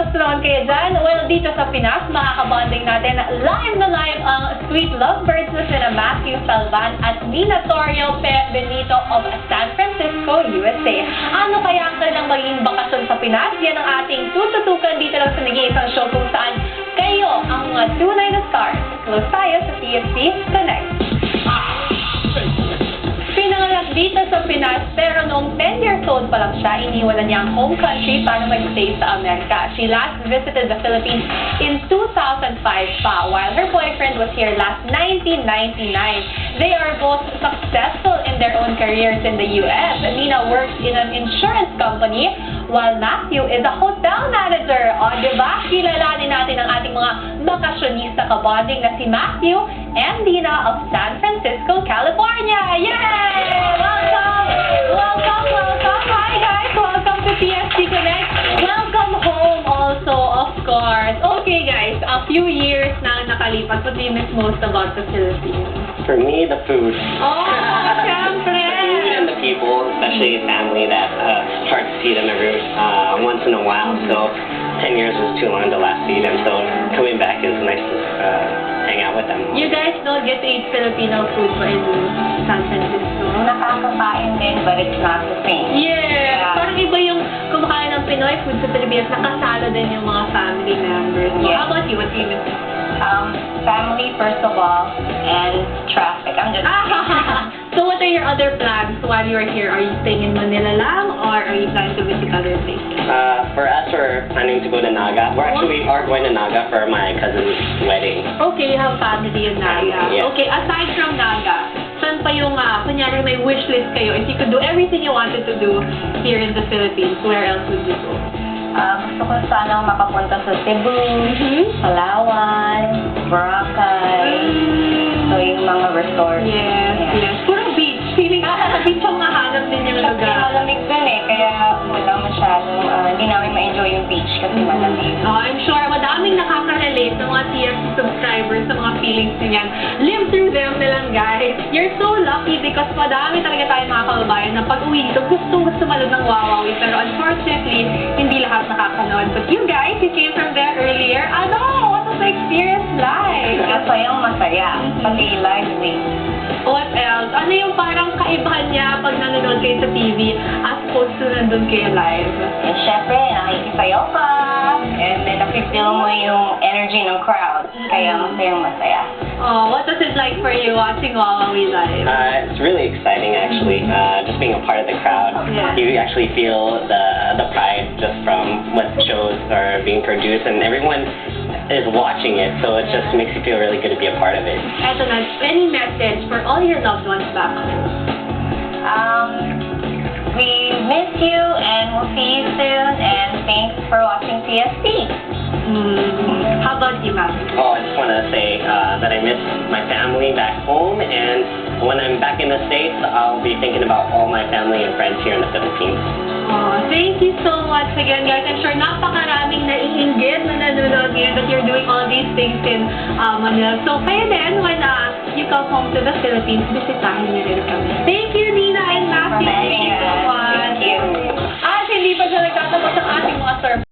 Kamusta naman kayo dyan? Well, dito sa Pinas, makakabonding natin live na live ang sweet lovebirds na sina Matthew Salvan at Nina Torrio Benito of San Francisco, USA. Ano kaya ang kanilang magiging bakasyon sa Pinas? Yan ang ating tututukan dito lang sa nag-iisang show kung saan kayo ang mga tunay na stars. Close tayo sa TFC Connect. Pinanganak dito sa Pinas, pero noong 10 years old pa lang siya, iniwalan niya ang home country para mag-stay sa Amerika. She last visited the Philippines in 2005 pa, while her boyfriend was here last 1999. They are both successful in their own careers in the U.S. Nina works in an insurance company, while Matthew is a hotel manager. O, diba? Kilalanin natin ang ating mga bakasyonista kabonding na si Matthew and Nina of San Francisco, California. Yay! Welcome! Welcome, welcome! Hi guys! Welcome to TFC Connect. Welcome home also, of course. Okay guys, a few years na nakalipas. What do you miss most about the Philippines? For me, the food. Oh, syempre! The food and the people, especially family, that hard to see them every once in a while. So 10 years was too long to last see them. So coming back is nice to hang out with them. You guys don't get to eat Filipino food ba in San Francisco? Nakakakain din, but it's not the same. Yeah. Parang iba yung kumakain ng Pinoy food sa Pilipinas, nakasalo din yung mga family members. Yeah. How about you? What do you miss? Family first of all, and traffic. I'm just So what are your other plans while you're here? Are you staying in Manila lang, or are you planning to visit other places? For us, we're planning to go to Naga. We are going to Naga for my cousin's wedding. Okay, you have family in Naga. Yeah. Okay, aside from Naga, saan pa yung, kunyari may wish list kayo, if you could do everything you wanted to do here in the Philippines, where else would you go? gusto ko sanang makapunta sa Cebu, Palawan, Boracay, so yung mga resort. Yes, Yeah. yes. Puro beach. Feeling ko sa beach ang nahanap din yung Kasi lugar. malamig dun kaya wala masyadong, hindi namin ma-enjoy yung beach kasi malamig. Oh, I'm sure madaming nakaka-relate sa mga TFC subscribers sa mga feelings niyan. Live through them na lang, guys. You're so lucky because madami talaga tayong mga kababayan na pag-uwi dito gusto manood ng Wawawi. Pero unfortunately, hindi lahat nakakanood. But you guys, you came from there earlier. What was the experience like? Masayang masaya, pati lively. What else? Ano yung parang kaibahan niya pag nanonood kayo sa TV as opposed to nandun kayo live? And syempre, nakikisayaw ka, and then napipil mo yung energy ng crowd, kaya masayang masaya. Oh, what was it like for you watching Wawawi live? It's really exciting, actually. Just being a part of the crowd. Yeah. You actually feel the pride just from what shows are being produced, and everyone is watching it, so it just makes you feel really good to be a part of it. Eto na, any message for all your loved ones back home? We miss you, and we'll see you soon, and thanks for watching TSP. How about you, Matthew? Oh, I just want to say that I miss my family back home, and when I'm back in the States, I'll be thinking about all my family and friends here in the Philippines. Oh, thank you so much again, guys. I'm sure napakaraming naiinggit na nanonood ngayon that you're doing all these things in Manila. So, kayo din, when you come home to the Philippines, bisitahin niyo rin kami. Thank you, Nina and Matthew. Thank you so much. Thank you. At hindi pa siya nagtatapos ang ating mga surprise.